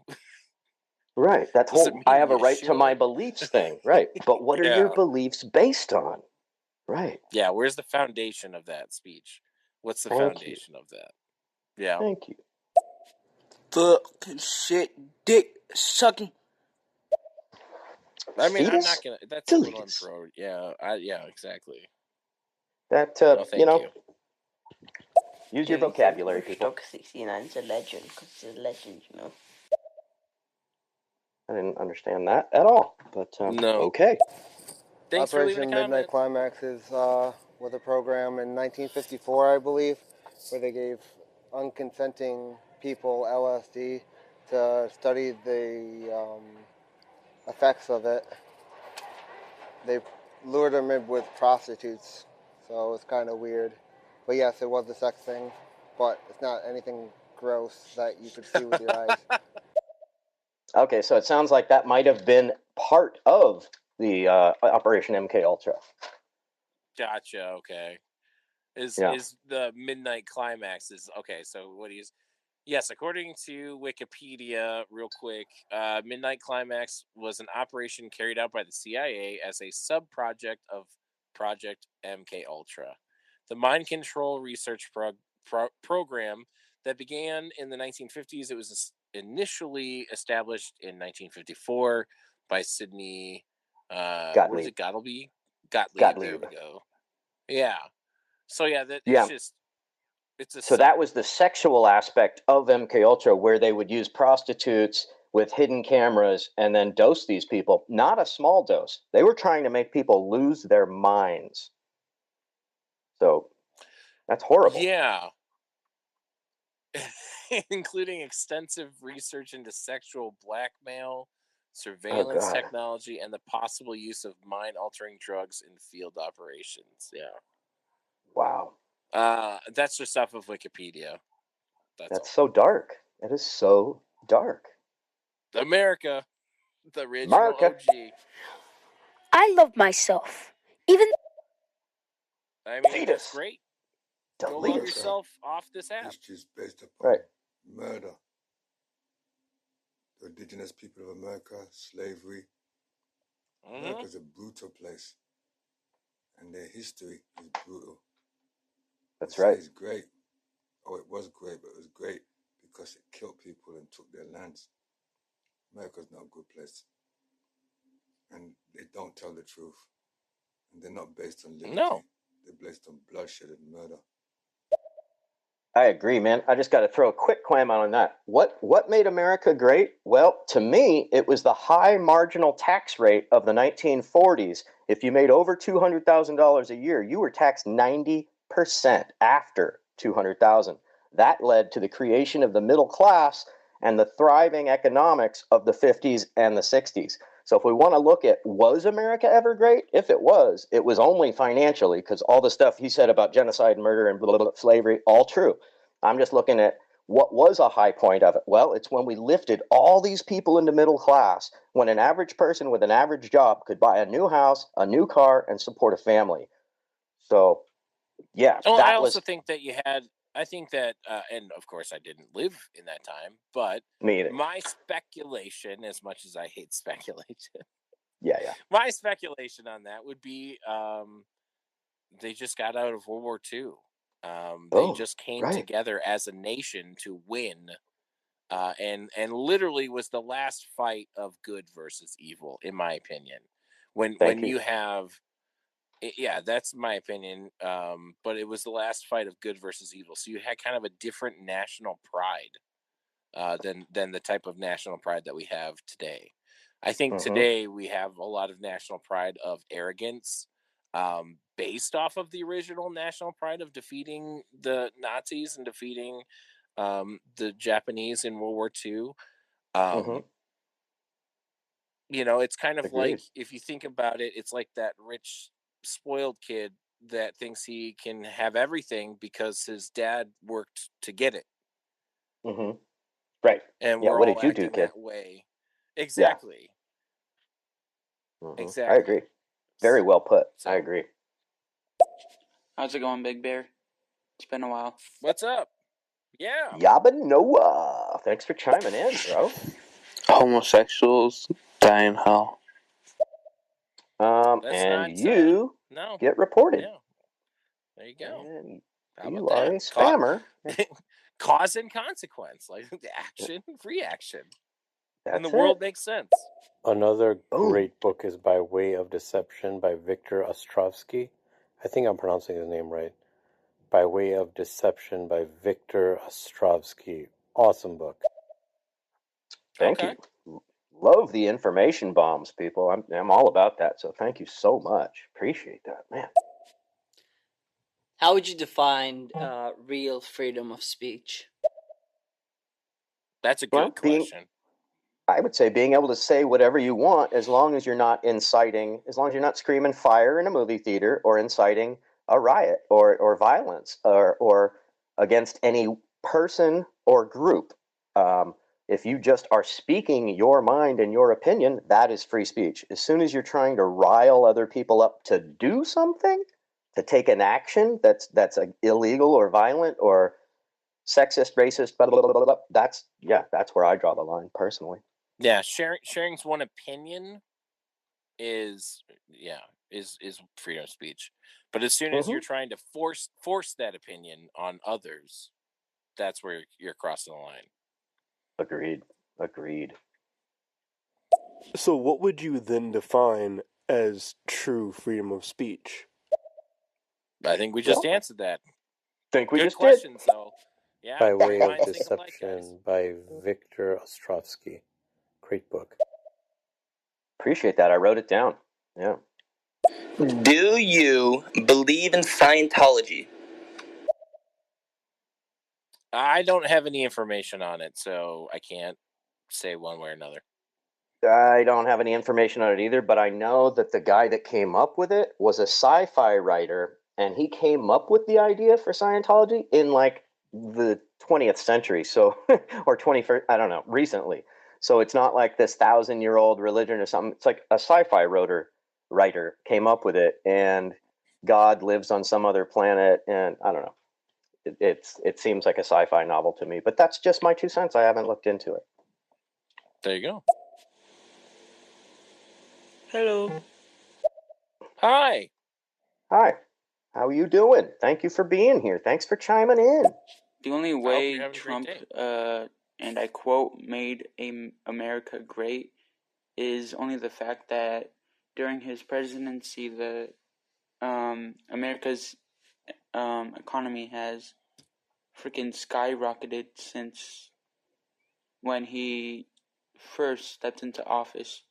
Right. That's whole I have a right to my beliefs thing. Right. But what are your beliefs based on? Right. Yeah. Where's the foundation of that speech? What's the foundation of that? Yeah. Thank you. Fucking shit, dick sucking. I mean, I'm not gonna. That's a little pro. Yeah. Yeah. Exactly. That thank you. Use your vocabulary, people. Stock 69 is a legend because it's a legend, I didn't understand that at all. But no. Okay. Thanks Operation Midnight Climaxes was a program in 1954, I believe, where they gave unconsenting people LSD to study the effects of it. They lured them in with prostitutes, so it's kind of weird. But yes, it was a sex thing, but it's not anything gross that you could see with your eyes. Okay, so it sounds like that might have been part of the Operation MK Ultra. Gotcha. Okay. Is the Midnight Climaxes okay? So what do you? Yes, according to Wikipedia, real quick, Midnight Climax was an operation carried out by the CIA as a sub-project of Project MK Ultra, the mind control research program that began in the 1950s. It was initially established in 1954 by Sidney. What is it? Gottlieb. There we go. Yeah. So yeah, it's just. So that was the sexual aspect of MK Ultra, where they would use prostitutes with hidden cameras and then dose these people. Not a small dose. They were trying to make people lose their minds. So that's horrible. Yeah. Including extensive research into sexual blackmail, surveillance technology, and the possible use of mind-altering drugs in field operations. Yeah. Wow. That's just off of Wikipedia. That's so dark. That is so dark. America, the original OG. I love myself. Even. I mean, that's great. Go love yourself off this app. History is based upon murder. The indigenous people of America, slavery. America's a brutal place. And their history is brutal. That's right. It's great. Oh, it was great, but it was great because it killed people and took their lands. America's not a good place. And they don't tell the truth. And they're not based on liberty. No. They're based on bloodshed and murder. I agree, man. I just got to throw a quick clam out on that. What made America great? Well, to me, it was the high marginal tax rate of the 1940s. If you made over $200,000 a year, you were taxed 90% after $200,000. That led to the creation of the middle class and the thriving economics of the 50s and the 60s. So if we want to look at, was America ever great? If it was only financially, because all the stuff he said about genocide, murder, and blah, blah, blah, slavery, all true. I'm just looking at what was a high point of it. Well, it's when we lifted all these people into middle class, when an average person with an average job could buy a new house, a new car, and support a family. So, yeah. Well, I also think that I think that, and of course I didn't live in that time, but my speculation, as much as I hate speculation, yeah, my speculation on that would be they just got out of World War II. They just came right. together as a nation to win, and literally was the last fight of good versus evil, in my opinion. When you have, yeah, that's my opinion. But it was the last fight of good versus evil, so you had kind of a different national pride than the type of national pride that we have today. I think today we have a lot of national pride of arrogance, based off of the original national pride of defeating the Nazis and defeating the Japanese in World War II. You know, it's kind of like, Agreed. if you think about it, it's like that rich, spoiled kid that thinks he can have everything because his dad worked to get it. Right. And Yeah, we're what all did you do, acting kid? that way. Yeah. Exactly. I Exactly. agree. Very well put. I So, agree. How's it going, Big Bear? It's been a while. what's up? Yeah. Yaba Noah. Thanks for chiming in, bro. Homosexuals die in hell. That's And not, you no. get reported. Yeah. There you go. And How you about are that? a spammer. Cause and consequence, like action, reaction. And the That's world it. makes sense. Another Boom. great book is By Way of Deception by Viktor Ostrovsky. I think I'm pronouncing his name right. By Way of Deception by Viktor Ostrovsky. Awesome book. Thank you. Love the information bombs, people. I'm all about that. So thank you so much. Appreciate that, man. How would you define real freedom of speech? That's a good question. I would say being able to say whatever you want as long as you're not inciting, as long as you're not screaming fire in a movie theater or inciting a riot or violence or against any person or group. If you just are speaking your mind and your opinion, that is free speech. As soon as you're trying to rile other people up to do something, to take an action that's illegal or violent or sexist, racist, blah, blah, blah, blah, blah, that's where I draw the line personally. Yeah, sharing's one opinion is freedom of speech. But as soon as you're trying to force that opinion on others, that's where you're crossing the line. Agreed. So what would you then define as true freedom of speech? I think we just answered that. Think we Good just question, so yeah. By Way of minds think alike, guys. Deception by Viktor Ostrovsky. Great book. Appreciate that. I wrote it down. Yeah. Do you believe in Scientology? I don't have any information on it, so I can't say one way or another. I don't have any information on it either, but I know that the guy that came up with it was a sci-fi writer, and he came up with the idea for Scientology in like the 20th century, so or 21st, I don't know, recently. So it's not like this 1,000-year-old religion or something. It's like a sci-fi writer came up with it, and God lives on some other planet, and I don't know. It seems like a sci-fi novel to me, but that's just my 2 cents. I haven't looked into it. There you go. Hello. Hi. How are you doing? Thank you for being here. Thanks for chiming in. The only way Trump, and I quote, made America great is only the fact that during his presidency, the America's economy has freaking skyrocketed since when he first stepped into office.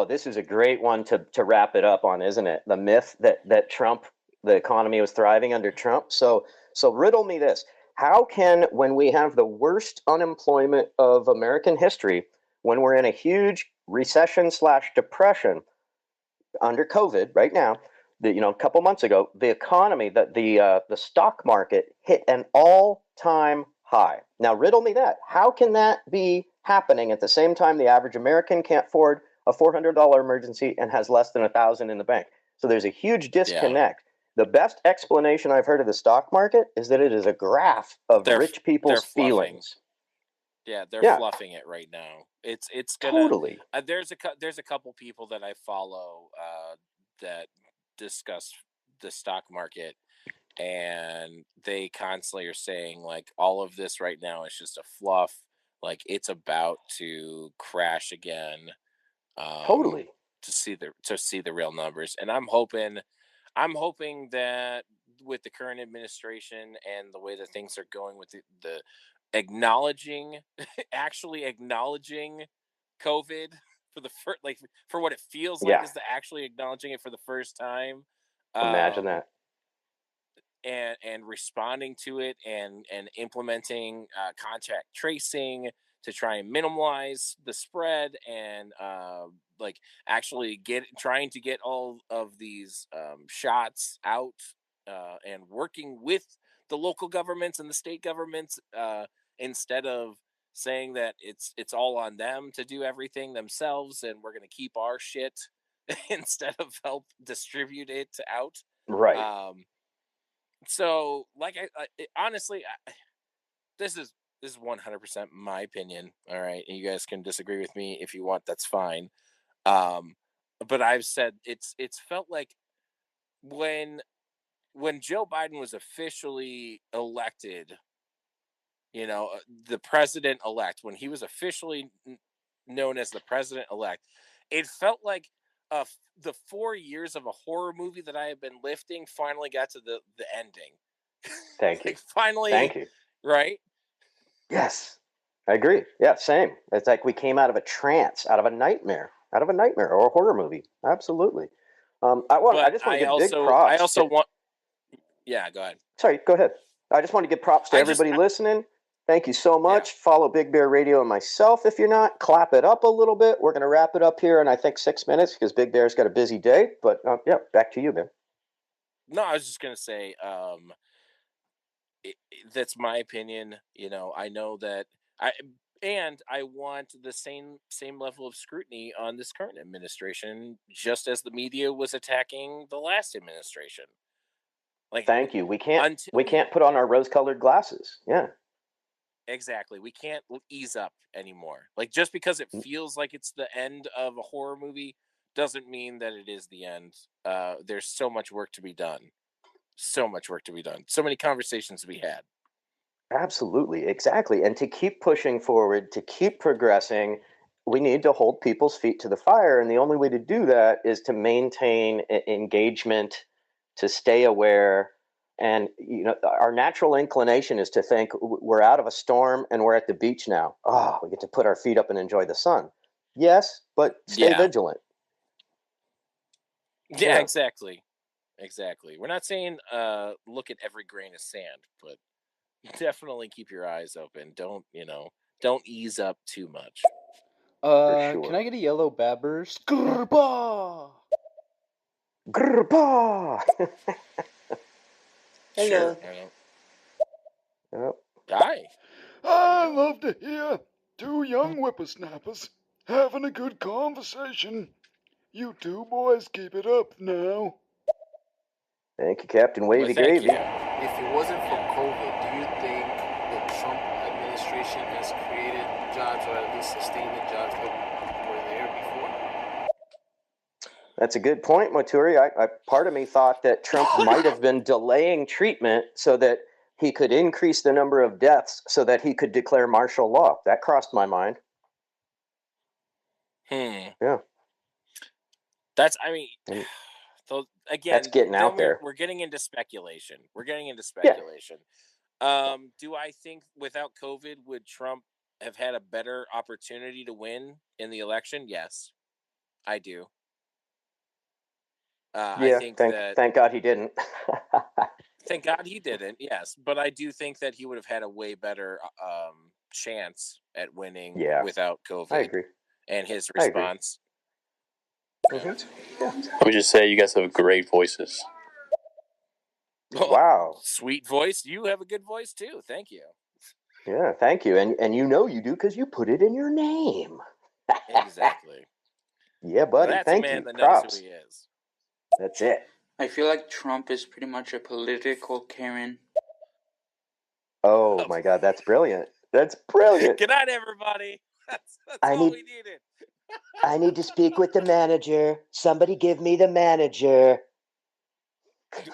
This is a great one to wrap it up on, isn't it? The myth that Trump, the economy was thriving under Trump. So riddle me this. How can, when we have the worst unemployment of American history, when we're in a huge recession/depression under COVID right now, a couple months ago, the economy, the stock market hit an all-time high. Now, riddle me that. How can that be happening at the same time the average American can't afford a $400 emergency and has less than $1,000 in the bank? So there's a huge disconnect. The best explanation I've heard of the stock market is that it is a graph of rich people's feelings. Yeah, they're fluffing it right now. It's gonna totally. There's a couple people that I follow that discuss the stock market, and they constantly are saying like all of this right now is just a fluff, like it's about to crash again. Totally. To see the real numbers, and I'm hoping that with the current administration and the way that things are going with the acknowledging actually acknowledging COVID for the first, like for what it feels like, Yeah. is to actually acknowledging it for the first time. Imagine that. And responding to it and implementing contact tracing to try and minimize the spread, and like actually trying to get all of these shots out, and working with the local governments and the state governments, instead of saying that it's all on them to do everything themselves and we're going to keep our shit instead of help distribute it out. Right. So, like, honestly, this is 100% my opinion. All right, and you guys can disagree with me if you want. That's fine. But I've said it's felt like when Joe Biden was officially elected, the president elect, when he was officially known as the president elect, it felt like the 4 years of a horror movie that I have been lifting finally got to the ending. Thank you. Like, finally, Thank you. right? Yes, I agree. Yeah, same. It's like we came out of a trance, out of a nightmare, or a horror movie. Absolutely. I just want to give big props. Yeah, go ahead. Sorry, go ahead. I just want to give props to everybody listening. Thank you so much. Yeah. Follow Big Bear Radio and myself if you're not. Clap it up a little bit. We're going to wrap it up here in, I think, 6 minutes because Big Bear's got a busy day. But yeah, back to you, man. No, I was just going to say, that's my opinion. I know that I want the same level of scrutiny on this current administration, just as the media was attacking the last administration. Like, thank you. We can't put on our rose-colored glasses. Yeah. Exactly. We can't ease up anymore. Like, just because it feels like it's the end of a horror movie doesn't mean that it is the end. There's so much work to be done. So much work to be done. So many conversations to be had. Absolutely. Exactly. And to keep pushing forward, to keep progressing, we need to hold people's feet to the fire. And the only way to do that is to maintain engagement, to stay aware. And, our natural inclination is to think we're out of a storm and we're at the beach now. Oh, we get to put our feet up and enjoy the sun. Yes, but stay vigilant. Yeah, exactly. Exactly. We're not saying look at every grain of sand, but definitely keep your eyes open. Don't ease up too much. For sure. Can I get a yellow babbers? Grrrba! Grrrba! Sure. Hi. I love to hear two young whippersnappers having a good conversation. You two boys keep it up now. Thank you, Captain Wavy Gravy. If it wasn't for COVID, do you think the Trump administration has created jobs, or at least sustained the jobs that were there before? That's a good point, Moturi. Part of me thought that Trump might have been delaying treatment so that he could increase the number of deaths so that he could declare martial law. That crossed my mind. Yeah. That's getting out there. We're getting into speculation. Yeah. Do I think without COVID, would Trump have had a better opportunity to win in the election? Yes, I do. I think thank God he didn't. Thank God he didn't. Yes, but I do think that he would have had a way better chance at winning without COVID. I agree. And his response. Mm-hmm. I would just say you guys have great voices. Wow. Sweet voice. You have a good voice too. Thank you. Yeah, thank you. And you do because you put it in your name. Exactly. Yeah, buddy. That's thank a man you. that Props. knows who he is. That's it. I feel like Trump is pretty much a political Karen. Oh my God, that's brilliant. That's brilliant. Good night, everybody. That's all we needed. I need to speak with the manager. Somebody give me the manager.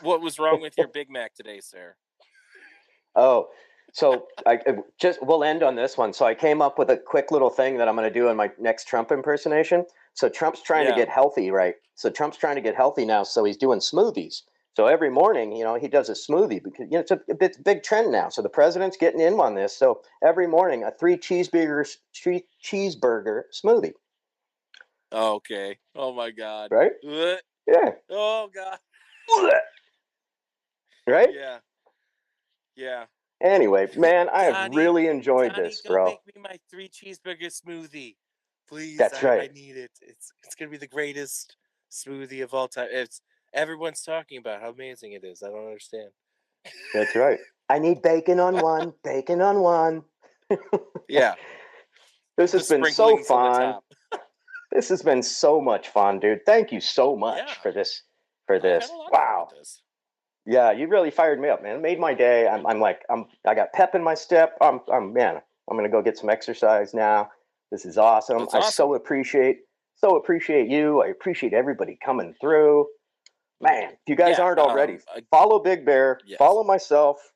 What was wrong with your Big Mac today, sir? Oh, so we'll end on this one. So I came up with a quick little thing that I'm going to do in my next Trump impersonation. So Trump's trying to get healthy, right? So Trump's trying to get healthy now. So he's doing smoothies. So every morning, he does a smoothie because it's a big trend now. So the president's getting in on this. So every morning, a 3 cheeseburger smoothie. Okay. Oh my God. Right? Yeah. Oh God. Right? Yeah. Yeah. Anyway, man, I have really enjoyed this, bro. Make me my 3 cheeseburger smoothie, please. That's right. I need it. It's gonna be the greatest smoothie of all time. Everyone's talking about how amazing it is. I don't understand. That's right. I need bacon on one. Bacon on one. Yeah. This has been so fun. This has been so much fun, dude. Thank you so much for this. Wow. Yeah, you really fired me up, man. It made my day. I got pep in my step. I'm gonna go get some exercise now. This is awesome. I so appreciate you. I appreciate everybody coming through. Man, if you guys aren't already, follow Big Bear, follow myself,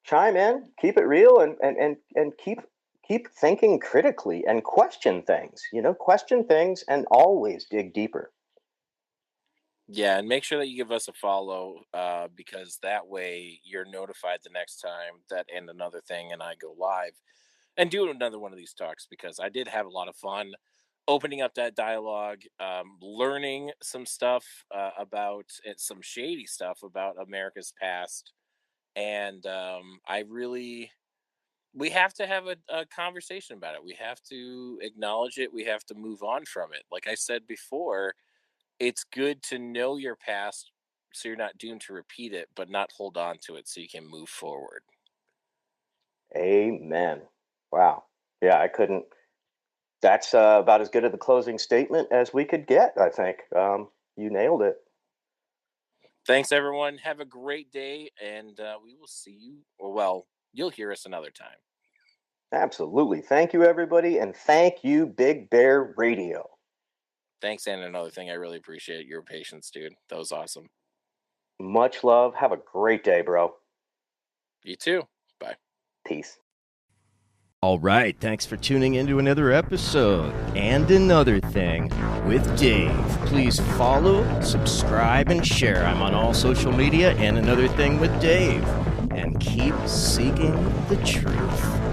chime in, keep it real, and keep thinking critically and question things. Question things and always dig deeper. Yeah, and make sure that you give us a follow, because that way you're notified the next time that and another thing and I go live and do another one of these talks, because I did have a lot of fun opening up that dialogue, learning some stuff about some shady stuff about America's past. And we have to have a conversation about it. We have to acknowledge it. We have to move on from it. Like I said before, it's good to know your past so you're not doomed to repeat it, but not hold on to it so you can move forward. Amen. Wow. Yeah, I couldn't. That's about as good of the closing statement as we could get, I think. You nailed it. Thanks, everyone. Have a great day, and we will see you, you'll hear us another time. Absolutely. Thank you, everybody, and thank you, Big Bear Radio. Thanks, and another thing, I really appreciate your patience, dude. That was awesome. Much love. Have a great day, bro. You too. Bye. Peace. All right, thanks for tuning into another episode and another thing with Dave. Please follow, subscribe, and share. I'm on all social media and another thing with Dave. And keep seeking the truth.